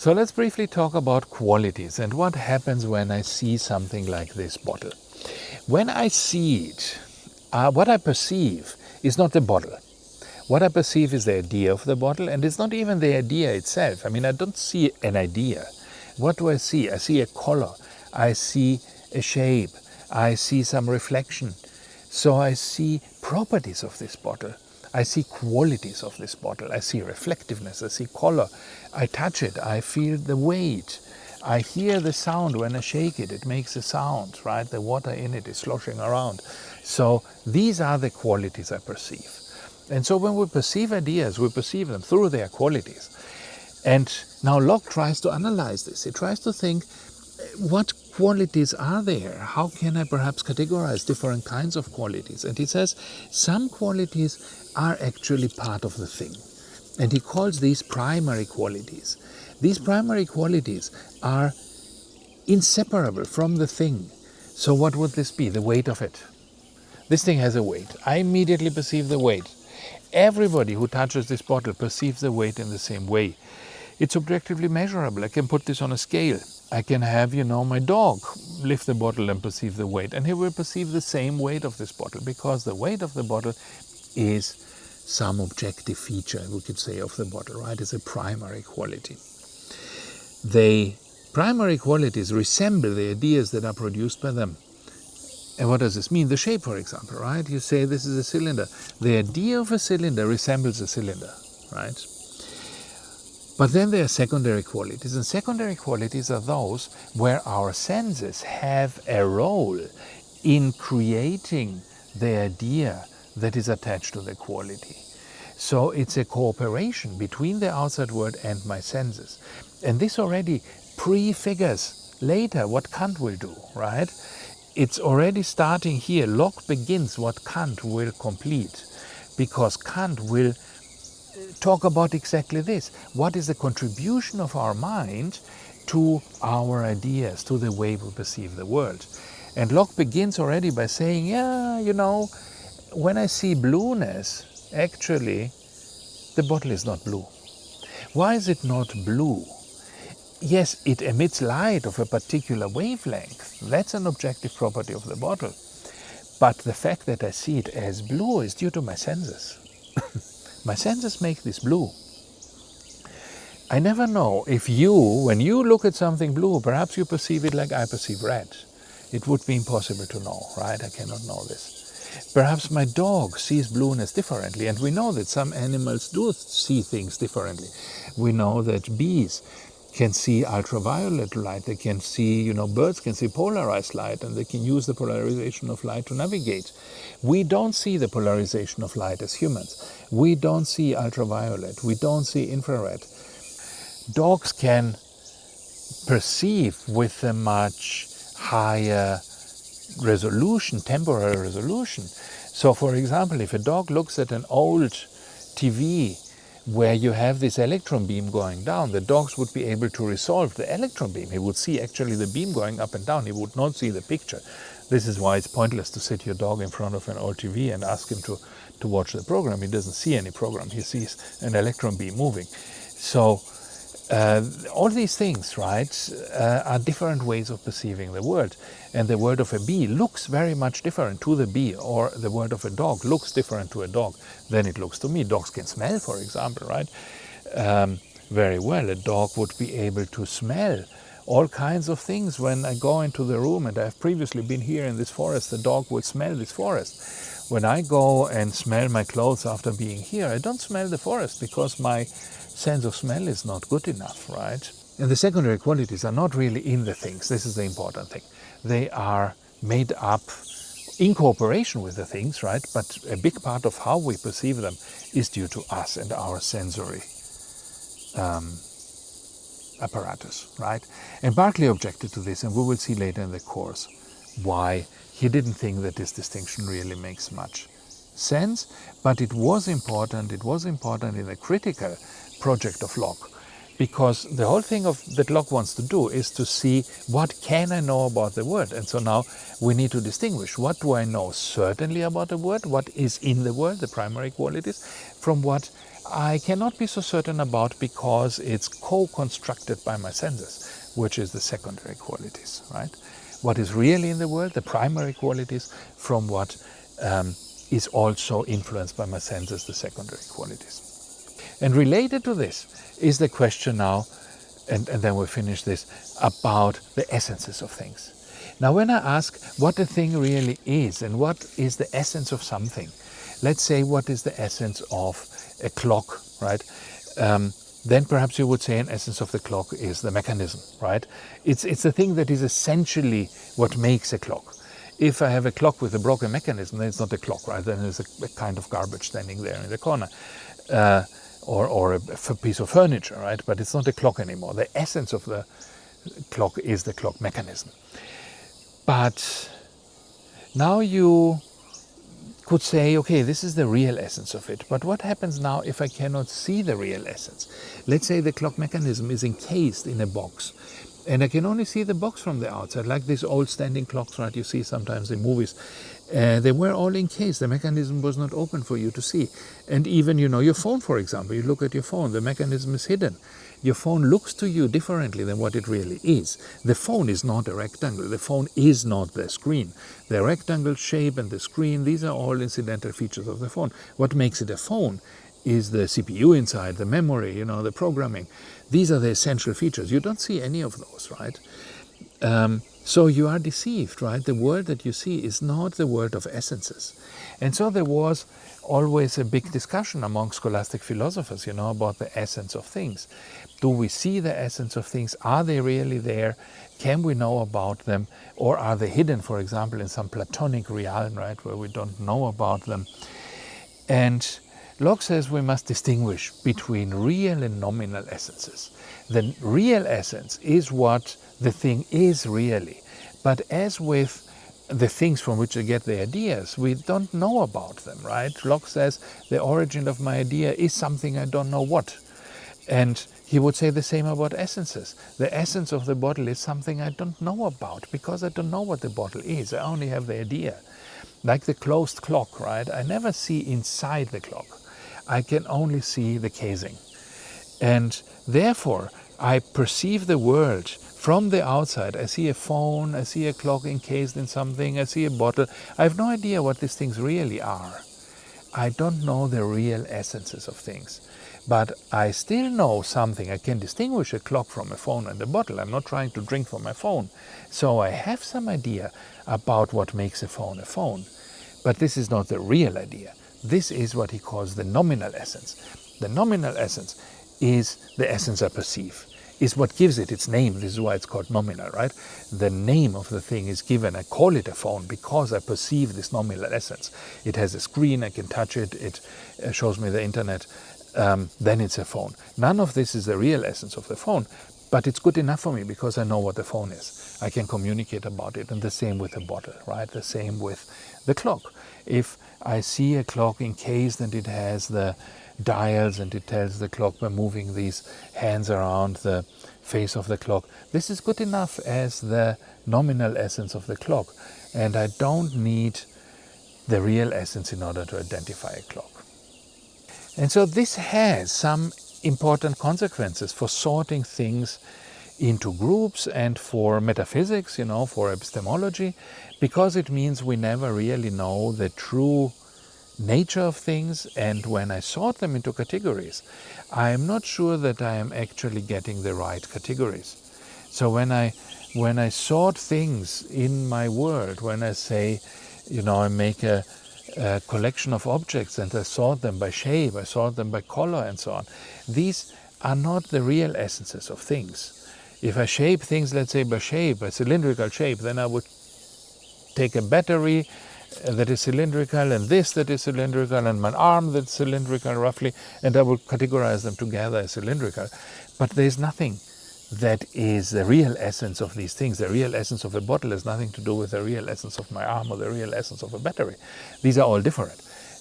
So let's briefly talk about qualities and what happens when I see something like this bottle. When I see it, what I perceive is not the bottle. What I perceive is the idea of the bottle, and it's not even the idea itself. I mean, I don't see an idea. What do I see? I see a color, I see a shape, I see some reflection. So I see properties of this bottle. I see qualities of this bottle. I see reflectiveness, I see color. I touch it, I feel the weight. I hear the sound when I shake it. It makes a sound, right? The water in it is sloshing around. So these are the qualities I perceive. And so when we perceive ideas, we perceive them through their qualities. And now Locke tries to analyze this. He tries to think, what qualities are there? How can I perhaps categorize different kinds of qualities? And he says some qualities are actually part of the thing. And he calls these primary qualities. These primary qualities are inseparable from the thing. So what would this be? The weight of it. This thing has a weight. I immediately perceive the weight. Everybody who touches this bottle perceives the weight in the same way. It's objectively measurable. I can put this on a scale. I can have, my dog lift the bottle and perceive the weight, and he will perceive the same weight of this bottle, because the weight of the bottle is some objective feature, we could say, of the bottle, right? It's a primary quality. The primary qualities resemble the ideas that are produced by them. And what does this mean? The shape, for example, right? You say this is a cylinder. The idea of a cylinder resembles a cylinder, right? But then there are secondary qualities, and secondary qualities are those where our senses have a role in creating the idea that is attached to the quality. So it's a cooperation between the outside world and my senses. And this already prefigures later what Kant will do, right? It's already starting here. Locke begins what Kant will complete, because Kant will talk about exactly this. What is the contribution of our mind to our ideas, to the way we perceive the world? And Locke begins already by saying, when I see blueness, actually, the bottle is not blue. Why is it not blue? Yes, it emits light of a particular wavelength. That's an objective property of the bottle. But the fact that I see it as blue is due to my senses. My senses make this blue. I never know if when you look at something blue, perhaps you perceive it like I perceive red. It would be impossible to know, right? I cannot know this. Perhaps my dog sees blueness differently, and we know that some animals do see things differently. We know that bees can see ultraviolet light, they can see, birds can see polarized light, and they can use the polarization of light to navigate. We don't see the polarization of light as humans. We don't see ultraviolet, we don't see infrared. Dogs can perceive with a much higher resolution, temporal resolution. So for example, if a dog looks at an old TV where you have this electron beam going down, the dogs would be able to resolve the electron beam. He would see actually the beam going up and down. He would not see the picture. This is why it's pointless to sit your dog in front of an old TV and ask him to watch the program. He doesn't see any program. He sees an electron beam moving. So all these things, right, are different ways of perceiving the world. And the world of a bee looks very much different to the bee, or the world of a dog looks different to a dog than it looks to me. Dogs can smell, for example, right? Very well. A dog would be able to smell all kinds of things. When I go into the room, and I've previously been here in this forest, the dog would smell this forest. When I go and smell my clothes after being here, I don't smell the forest because my sense of smell is not good enough, right? And the secondary qualities are not really in the things. This is the important thing. They are made up in cooperation with the things, right? But a big part of how we perceive them is due to us and our sensory apparatus, right? And Berkeley objected to this, and we will see later in the course why he didn't think that this distinction really makes much sense. But it was important in the critical project of Locke, because the whole thing that Locke wants to do is to see what can I know about the world. And so now we need to distinguish what do I know certainly about the world, what is in the world, the primary qualities, from what I cannot be so certain about because it's co-constructed by my senses, which is the secondary qualities, right? What is really in the world, the primary qualities, from what is also influenced by my senses, the secondary qualities. And related to this is the question now, and then we'll finish this, about the essences of things. Now, when I ask what a thing really is and what is the essence of something, let's say what is the essence of a clock, right? Then perhaps you would say an essence of the clock is the mechanism, right? It's the thing that is essentially what makes a clock. If I have a clock with a broken mechanism, then it's not a clock, right? Then it's a kind of garbage standing there in the corner. Or a piece of furniture, right? But it's not a clock anymore. The essence of the clock is the clock mechanism. But now you could say, okay, this is the real essence of it. But what happens now if I cannot see the real essence? Let's say the clock mechanism is encased in a box, and I can only see the box from the outside, like these old standing clocks, right? You see sometimes in movies. They were all encased. The mechanism was not open for you to see. And even, your phone, for example, you look at your phone, the mechanism is hidden. Your phone looks to you differently than what it really is. The phone is not a rectangle. The phone is not the screen. The rectangle shape and the screen, these are all incidental features of the phone. What makes it a phone is the CPU inside, the memory, the programming. These are the essential features. You don't see any of those, right? So you are deceived, right? The world that you see is not the world of essences. And so there was always a big discussion among scholastic philosophers, about the essence of things. Do we see the essence of things? Are they really there? Can we know about them? Or are they hidden, for example, in some Platonic realm, right, where we don't know about them? And Locke says we must distinguish between real and nominal essences. The real essence is what the thing is really. But as with the things from which we get the ideas, we don't know about them, right? Locke says the origin of my idea is something I don't know what. And he would say the same about essences. The essence of the bottle is something I don't know about because I don't know what the bottle is. I only have the idea. Like the closed clock, right? I never see inside the clock. I can only see the casing. And therefore, I perceive the world from the outside. I see a phone, I see a clock encased in something, I see a bottle. I have no idea what these things really are. I don't know the real essences of things. But I still know something. I can distinguish a clock from a phone and a bottle. I'm not trying to drink from my phone. So I have some idea about what makes a phone a phone. But this is not the real idea. This is what he calls the nominal essence. The nominal essence is the essence I perceive, is what gives it its name. This is why it's called nominal, right? The name of the thing is given. I call it a phone because I perceive this nominal essence. It has a screen, I can touch it, it shows me the internet, then it's a phone. None of this is the real essence of the phone, but it's good enough for me because I know what the phone is. I can communicate about it, and the same with the bottle, right? The same with the clock. If I see a clock encased and it has the dials and it tells the clock by moving these hands around the face of the clock, this is good enough as the nominal essence of the clock, and I don't need the real essence in order to identify a clock. And so this has some important consequences for sorting things into groups and for metaphysics, for epistemology, because it means we never really know the true nature of things, and when I sort them into categories, I am not sure that I am actually getting the right categories. So when I sort things in my world, when I say, I make a collection of objects and I sort them by shape, I sort them by color and so on, these are not the real essences of things. If I shape things, let's say by shape, a cylindrical shape, then I would take a battery that is cylindrical and this that is cylindrical and my arm that's cylindrical roughly, and I will categorize them together as cylindrical. But there's nothing that is the real essence of these things. The real essence of a bottle has nothing to do with the real essence of my arm or the real essence of a battery. These are all different.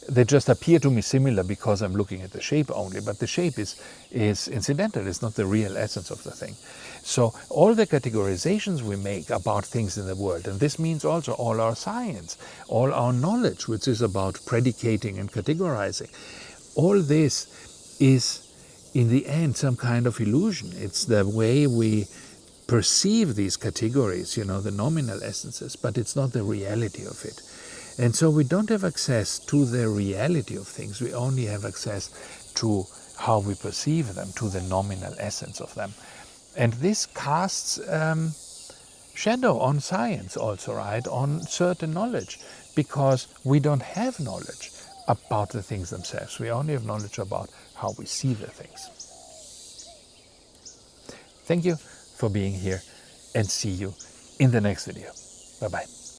They just appear to me similar because I'm looking at the shape only, but the shape is incidental. It's not the real essence of the thing. So all the categorizations we make about things in the world, and this means also all our science, all our knowledge, which is about predicating and categorizing, all this is in the end some kind of illusion. It's the way we perceive these categories, the nominal essences, but it's not the reality of it. And so we don't have access to the reality of things. We only have access to how we perceive them, to the nominal essence of them. And this casts shadow on science also, right? On certain knowledge, because we don't have knowledge about the things themselves. We only have knowledge about how we see the things. Thank you for being here, and see you in the next video. Bye-bye.